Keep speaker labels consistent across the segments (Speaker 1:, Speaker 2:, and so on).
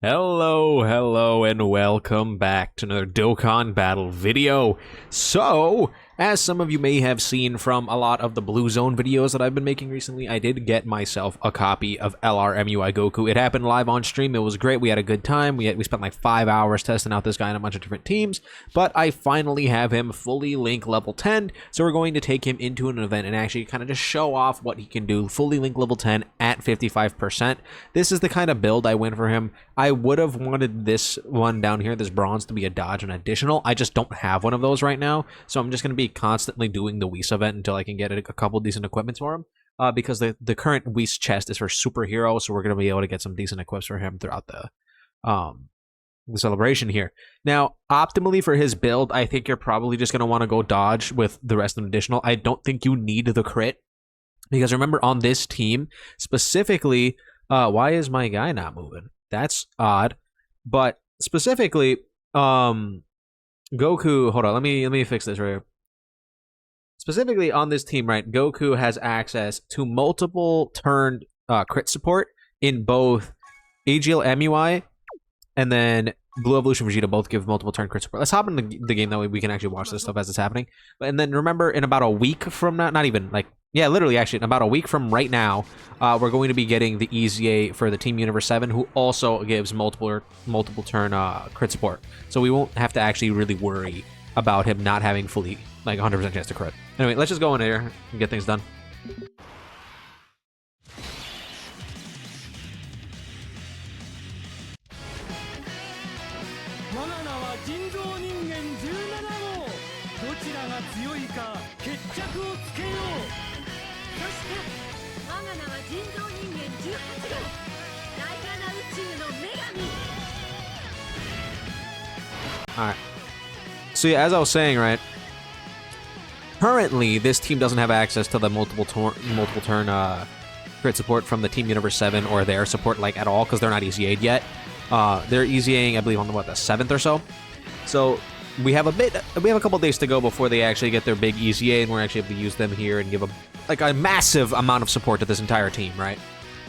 Speaker 1: Hello, and welcome back to another Dokkan battle video. So, as some of you may have seen from a lot of the Blue Zone videos that I've been making recently, I did get myself a copy of UI Goku. It happened live on stream. It was great. We had a good time. We spent like 5 hours testing out this guy in a bunch of different teams, but I finally have him fully link level 10, so we're going to take him into an event and actually kind of just show off what he can do fully link level 10 at 55%. This is the kind of build I went for him. I would have wanted this one down here, this bronze, to be a dodge and additional. I just don't have one of those right now, so I'm just going to be constantly doing the Whis event until I can get a couple decent equipments for him, because the current Whis chest is for superhero, so we're going to be able to get some decent equips for him throughout the celebration here. Now, optimally for his build, I think you're probably just going to want to go dodge with the rest of the additional. I don't think you need the crit, because remember, on this team specifically, why is my guy not moving? That's odd. But specifically, Goku, hold on, let me fix this right here. Specifically on this team, right, Goku has access to multiple turn crit support in both AGL MUI and then Blue Evolution Vegeta. Both give multiple turn crit support. Let's hop into the game, that way we can actually watch this stuff as it's happening. And then remember, in about a week from now, not even, like, yeah, literally, actually, in about a week from right now, we're going to be getting the EZA for the Team Universe 7, who also gives multiple turn crit support. So we won't have to actually really worry about him not having fully, like, 100% chance to crit. Anyway, let's just go in there and get things done. Alright. So yeah, as I was saying, right, currently this team doesn't have access to the multiple turn crit support from the Team Universe 7 or their support, like, at all, because they're not EZA'd yet. They're EZAing, I believe, on the 7th or so. So we have a couple days to go before they actually get their big EZA, and we're actually able to use them here and give a massive amount of support to this entire team, right?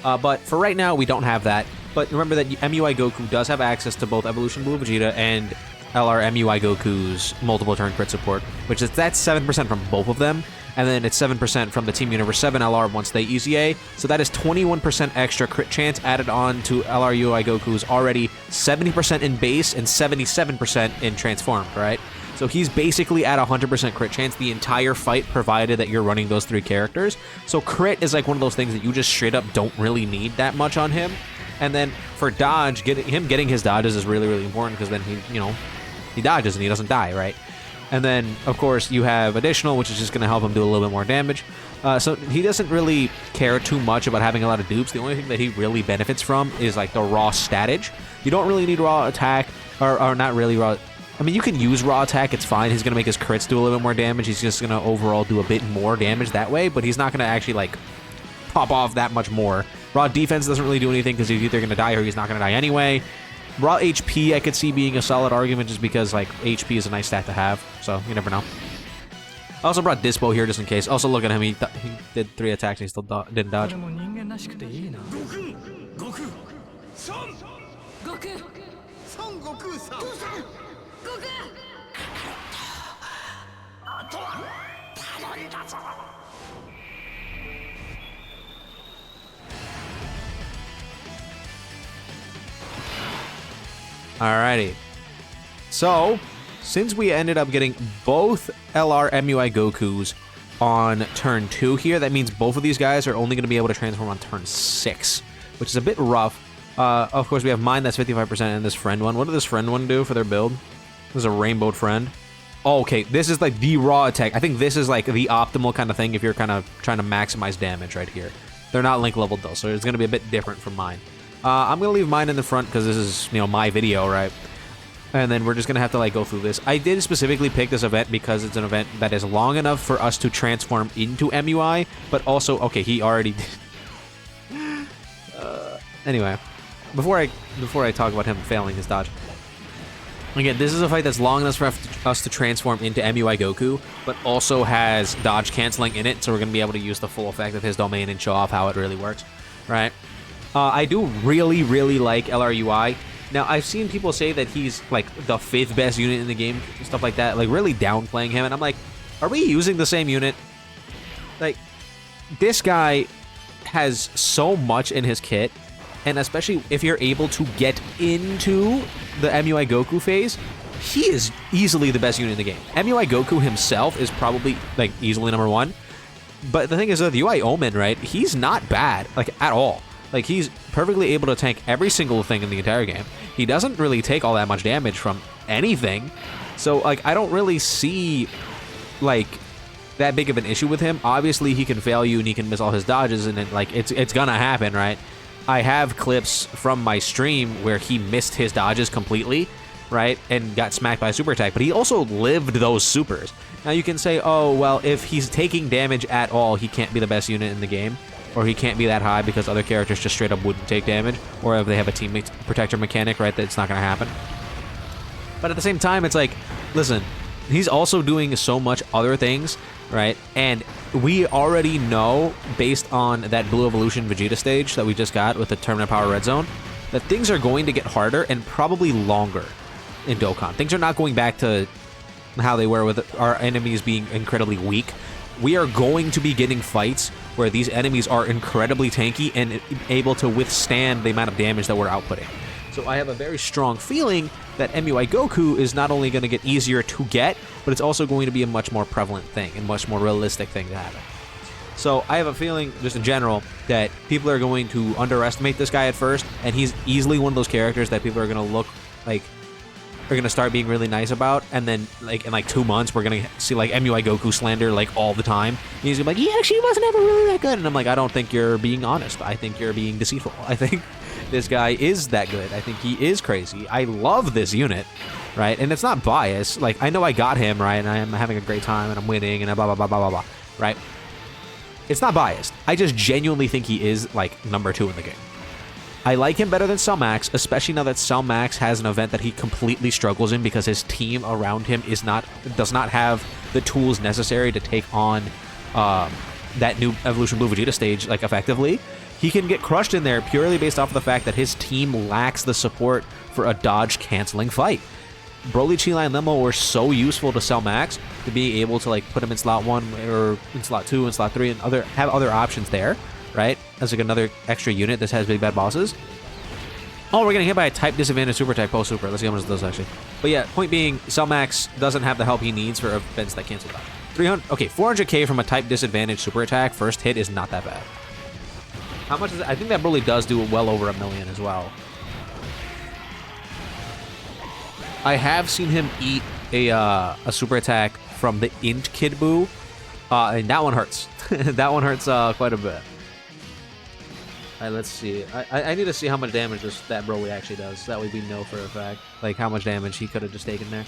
Speaker 1: But for right now, we don't have that. But remember that UI Goku does have access to both Evolution Blue Vegeta and MUI Goku's multiple turn crit support, which is, that's 7% from both of them, and then it's 7% from the Team Universe 7 LR once they EZA, so that is 21% extra crit chance added on to UI Goku's already 70% in base and 77% in transformed, right? So he's basically at 100% crit chance the entire fight, provided that you're running those 3 characters. So crit is like one of those things that you just straight up don't really need that much on him. And then for dodge, getting his dodges is really, really important, because then he dodges and he doesn't die, right? And then, of course, you have additional, which is just going to help him do a little bit more damage. So he doesn't really care too much about having a lot of dupes. The only thing that he really benefits from is, like, the raw statage. You don't really need raw attack, or not really raw. I mean, you can use raw attack, it's fine. He's going to make his crits do a little bit more damage. He's just going to overall do a bit more damage that way, but he's not going to actually, like, pop off that much more. Raw defense doesn't really do anything, because he's either going to die or he's not going to die anyway. Raw HP, I could see being a solid argument, just because, like, HP is a nice stat to have, so you never know. I also brought Dispo here just in case. Also, look at him, he did 3 attacks and he still didn't dodge. Alrighty. So, since we ended up getting both MUI Gokus on turn 2 here, that means both of these guys are only going to be able to transform on turn 6, which is a bit rough. Of course, we have mine that's 55% and this friend one. What did this friend one do for their build? This is a rainbowed friend. Oh, okay, this is like the raw attack. I think this is like the optimal kind of thing if you're kind of trying to maximize damage right here. They're not link leveled though, so it's going to be a bit different from mine. I'm going to leave mine in the front because this is, my video, right? And then we're just going to have to, like, go through this. I did specifically pick this event because it's an event that is long enough for us to transform into MUI, but also, okay, he already did. Anyway, before I talk about him failing his dodge, again, this is a fight that's long enough for us to transform into MUI Goku, but also has dodge canceling in it, so we're going to be able to use the full effect of his domain and show off how it really works, right? I do really, really like LRUI. Now, I've seen people say that he's, like, the 5th best unit in the game, stuff like that, like, really downplaying him, and I'm like, are we using the same unit? Like, this guy has so much in his kit, and especially if you're able to get into the UI Goku phase, he is easily the best unit in the game. UI Goku himself is probably, like, easily number 1, but the thing is, with UI Omen, right, he's not bad, like, at all. Like, he's perfectly able to tank every single thing in the entire game. He doesn't really take all that much damage from anything. So, like, I don't really see, like, that big of an issue with him. Obviously, he can fail you and he can miss all his dodges, and then, like, it's gonna happen, right? I have clips from my stream where he missed his dodges completely, right, and got smacked by a super attack, but he also lived those supers. Now, you can say, oh, well, if he's taking damage at all, he can't be the best unit in the game. Or he can't be that high because other characters just straight up wouldn't take damage, or if they have a teammate protector mechanic, right, that's not going to happen. But at the same time, it's like, listen, he's also doing so much other things, right, and we already know, based on that Blue Evolution Vegeta stage that we just got with the Terminal Power Red Zone, that things are going to get harder and probably longer in Dokkan. Things are not going back to how they were with our enemies being incredibly weak. We are going to be getting fights where these enemies are incredibly tanky and able to withstand the amount of damage that we're outputting. So I have a very strong feeling that UI Goku is not only going to get easier to get, but it's also going to be a much more prevalent thing and much more realistic thing to happen. So I have a feeling, just in general, that people are going to underestimate this guy at first, and he's easily one of those characters that people are going to look like, are going to start being really nice about, and then, like, in like 2 months, we're going to see, like, UI Goku slander, like, all the time. And he's going to be like, he actually wasn't ever really that good. And I'm like, I don't think you're being honest. I think you're being deceitful. I think this guy is that good. I think he is crazy. I love this unit, right? And it's not biased. Like, I know I got him, right, and I am having a great time, and I'm winning, and blah, blah, blah, blah, blah, blah, right? It's not biased. I just genuinely think he is, like, number 2 in the game. I like him better than Cell Max, especially now that Cell Max has an event that he completely struggles in because his team around him does not have the tools necessary to take on that new Evolution Blue Vegeta stage, like, effectively. He can get crushed in there purely based off of the fact that his team lacks the support for a dodge-canceling fight. Broly, Chi-Lai, and Lemo were so useful to Cell Max to be able to, like, put him in slot 1 or in slot 2 and slot 3 and have other options there. Right? As like another extra unit that has big bad bosses. Oh, we're getting hit by a type disadvantage super attack post super. Let's see how much it does actually. But yeah, point being, Cell Max doesn't have the help he needs for events that cancel out. 400k from a type disadvantage super attack first hit is not that bad. How much is it? I think that Broly does do well over 1 million as well. I have seen him eat a super attack from the Int Kid Buu, and that one hurts. That one hurts quite a bit. Alright, let's see. I need to see how much damage that Broly actually does. That way we know for a fact, like, how much damage he could have just taken there.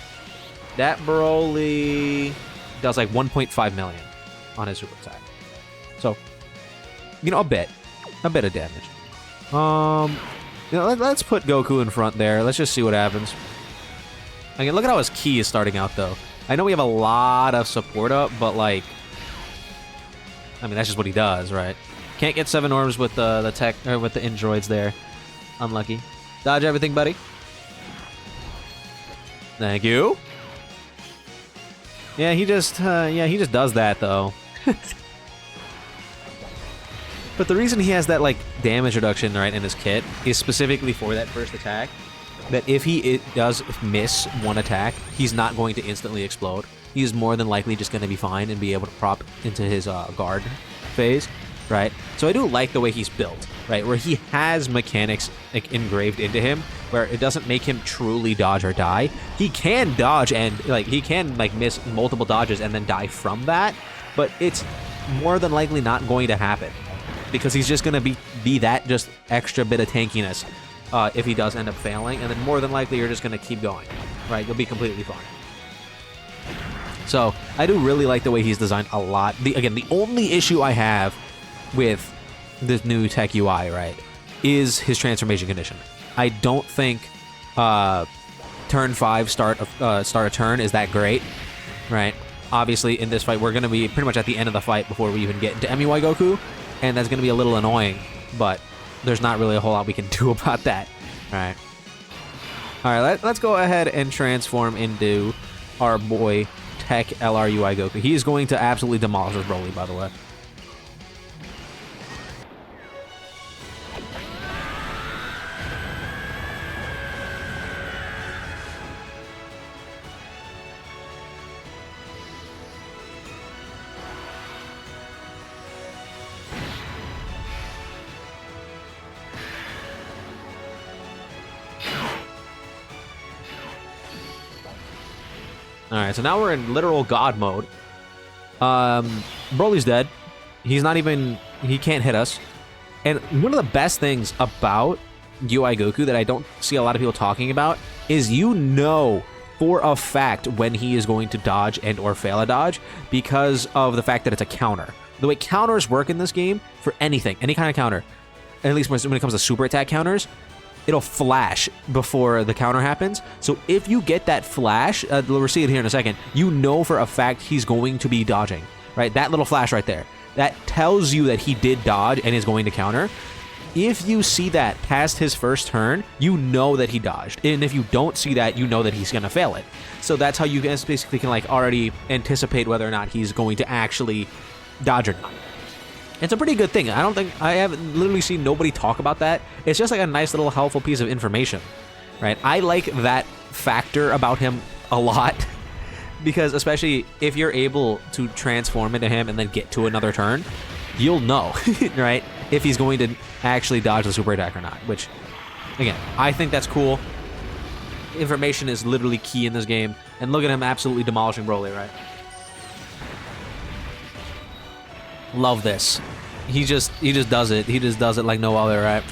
Speaker 1: That Broly does, like, 1.5 million on his super attack. So, you know, a bit of damage. You know, let's put Goku in front there. Let's just see what happens. Again, look at how his key is starting out, though. I know we have a lot of support up, but, like, I mean, that's just what he does, right? Can't get 7 orbs with the tech or with the androids there. Unlucky. Dodge everything, buddy. Thank you. Yeah, he just does that though. But the reason he has that, like, damage reduction right in his kit is specifically for that first attack. That if he does miss one attack, he's not going to instantly explode. He's more than likely just going to be fine and be able to prop into his guard phase, right? So I do like the way he's built, right? Where he has mechanics, like, engraved into him, where it doesn't make him truly dodge or die. He can dodge and, like, he can, like, miss multiple dodges and then die from that, but it's more than likely not going to happen because he's just going to be that just extra bit of tankiness if he does end up failing, and then more than likely you're just going to keep going, right? You'll be completely fine. So I do really like the way he's designed a lot. Again, the only issue I have with this new TEQ UI, right, is his transformation condition. I don't think turn 5 start a turn is that great, right? Obviously, in this fight, we're going to be pretty much at the end of the fight before we even get into UI Goku, and that's going to be a little annoying, but there's not really a whole lot we can do about that, right? All right, let's go ahead and transform into our boy TEQ LR UI Goku. He's going to absolutely demolish this Broly, by the way. Alright, so now we're in literal God mode. Broly's dead. He's not even... He can't hit us. And one of the best things about UI Goku that I don't see a lot of people talking about is you know for a fact when he is going to dodge and or fail a dodge because of the fact that it's a counter. The way counters work in this game, for anything, any kind of counter, at least when it comes to super attack counters, it'll flash before the counter happens. So if you get that flash, we'll see it here in a second, you know for a fact he's going to be dodging, right? That little flash right there, that tells you that he did dodge and is going to counter. If you see that past his first turn, you know that he dodged. And if you don't see that, you know that he's going to fail it. So that's how you guys basically can like already anticipate whether or not he's going to actually dodge or not. It's a pretty good thing. I don't think I haven't literally seen nobody talk about that. It's just like a nice little helpful piece of information, right? I like that factor about him a lot because especially if you're able to transform into him and then get to another turn, you'll know, right? If he's going to actually dodge the super attack or not, which again, I think that's cool. Information is literally key in this game. And look at him absolutely demolishing Broly, right? Love this. He just does it. He just does it like no other, right?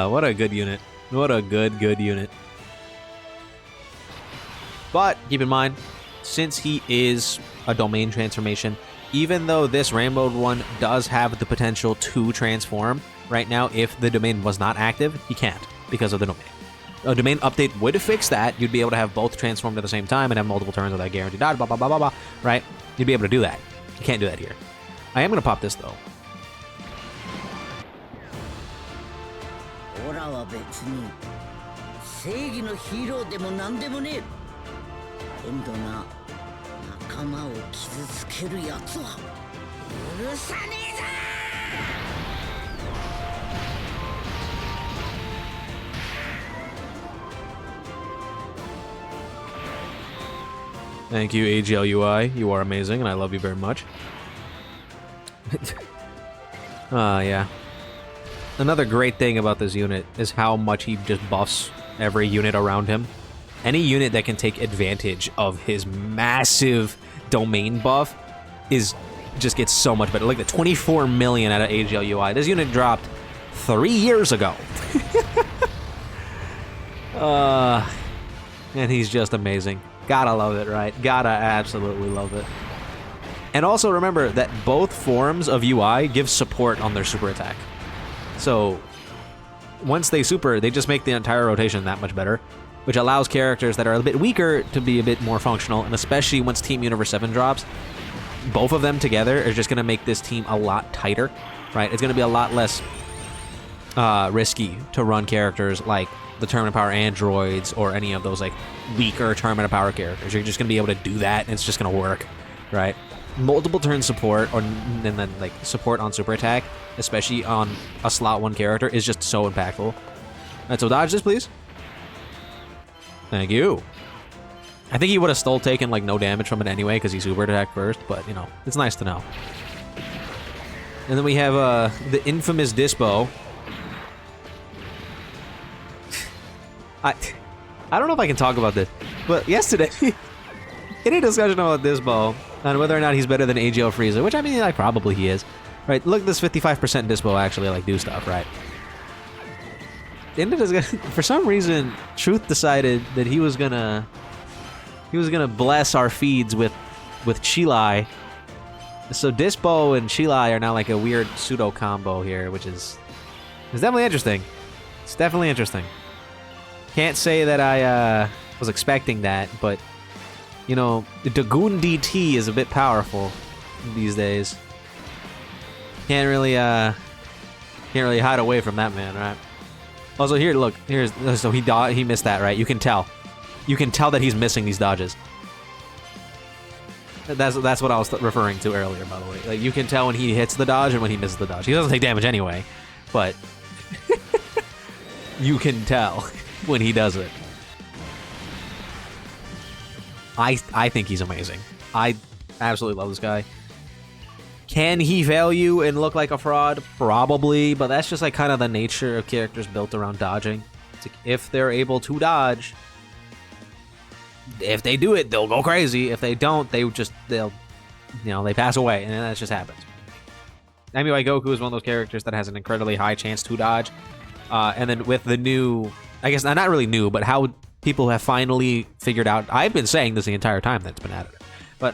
Speaker 1: What a good unit. What a good unit. But keep in mind, since he is a domain transformation, even though this rainbowed one does have the potential to transform, right now, if the domain was not active, he can't because of the domain. A domain update would fix that. You'd be able to have both transformed at the same time and have multiple turns with that guaranteed dodge, blah, blah, blah, blah, blah, right? You'd be able to do that. You can't do that here. I am going to pop this, though. Thank you, AGL UI. You are amazing, and I love you very much. Yeah. Another great thing about this unit is how much he just buffs every unit around him. Any unit that can take advantage of his massive domain buff just gets so much better. Like the 24 million out of AGL UI. This unit dropped 3 years ago. And he's just amazing. Gotta love it, right? Gotta absolutely love it. And also remember that both forms of UI give support on their super attack. So once they super, they just make the entire rotation that much better, which allows characters that are a bit weaker to be a bit more functional, and especially once Team Universe 7 drops, both of them together are just going to make this team a lot tighter, right? It's going to be a lot less risky to run characters like the Tournament Power androids or any of those like weaker Tournament Power characters. You're just going to be able to do that, and it's just going to work, right? Multiple turn support, and then like support on super attack, especially on a slot 1 character, is just so impactful. All right, so dodge this, please. Thank you. I think he would have still taken like no damage from it anyway because he super attacked first, but you know, it's nice to know. And then we have the infamous Dispo. I don't know if I can talk about this, but yesterday, in a discussion about Dispo, on whether or not he's better than AGL Frieza, which I mean, like, probably he is, right? Look at this 55% Dispo actually, like, do stuff, right? For some reason, Truth decided that he was gonna bless our feeds with Chilai. So Dispo and Chilai are now like a weird pseudo combo here, which is definitely interesting. It's definitely interesting. Can't say that I was expecting that, but you know, the Dagoon DT is a bit powerful these days. Can't really hide away from that man, right? Also, here, look, so he missed that, right? You can tell that he's missing these dodges. That's what I was referring to earlier, by the way. Like, you can tell when he hits the dodge and when he misses the dodge. He doesn't take damage anyway, but you can tell when he does it. I think he's amazing. I absolutely love this guy. Can he fail you and look like a fraud? Probably, but that's just like kind of the nature of characters built around dodging. It's like if they're able to dodge, if they do it, they'll go crazy. If they don't, they pass away, and that just happens. UI Goku is one of those characters that has an incredibly high chance to dodge. And then with the new, I guess not really new, but how people have finally figured out, I've been saying this the entire time that it's been added, but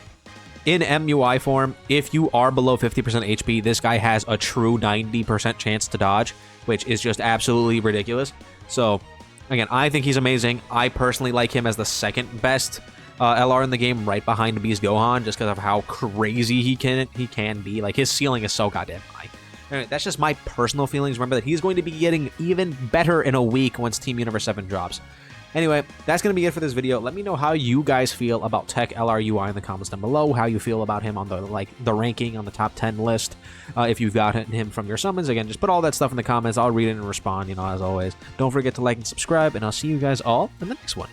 Speaker 1: in MUI form, if you are below 50% HP, this guy has a true 90% chance to dodge, which is just absolutely ridiculous. So, again, I think he's amazing. I personally like him as the second best LR in the game, right behind Beast Gohan, just because of how crazy he can be. Like, his ceiling is so goddamn high. Anyway, that's just my personal feelings. Remember that he's going to be getting even better in a week once Team Universe 7 drops. Anyway, that's going to be it for this video. Let me know how you guys feel about TEQ LR UI in the comments down below, how you feel about him on the ranking on the top 10 list, if you've gotten him from your summons. Again, just put all that stuff in the comments. I'll read it and respond, as always. Don't forget to like and subscribe, and I'll see you guys all in the next one.